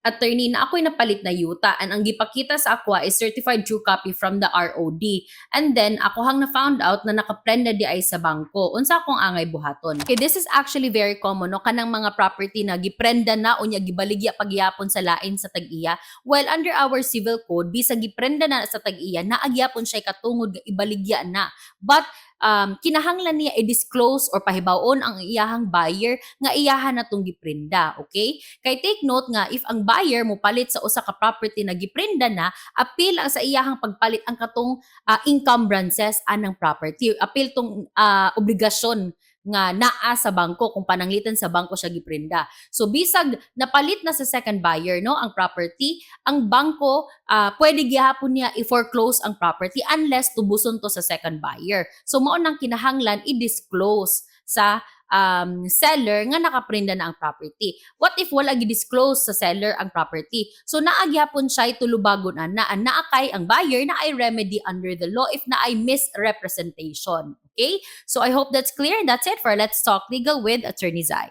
attorney na ako'y napalit na yuta and ang gipakita sa ako is certified true copy from the ROD. And then ako hang na found out na nakaprenda di ay sa bangko. Unsa akong angay buhaton? Okay, this is actually very common no kanang mga property na giprenda na unya gibaligya pagyapon sa lain sa tag-iya. While under our civil code bisag giprenda na sa tag-iya naagyapon siya katungod nga ibaligya na. But kinahanglan niya i-disclose or pahibawon ang iyahang buyer nga iyahan na tong giprenda, okay? Kay take note nga if ang buyer mo palit sa usa ka property na giprenda na, appeal ang sa iyahang pagpalit ang katong encumbrances anang property. Appeal tong obligasyon nga naa sa bangko kung pananglitan sa bangko siya giprenda. So bisag napalit na sa second buyer no ang property, ang bangko pwede gihapon niya i-foreclose ang property unless tubuson to sa second buyer. So mao nang kinahanglan i-disclose sa seller nga nakaprenda na ang property. What if wala gi-disclose sa seller ang property? So naagyapon siya tulubagon na naakay ang buyer na ay remedy under the law if na ay misrepresentation. Okay? So I hope that's clear. That's it for Let's Talk Legal with Attorney Zai.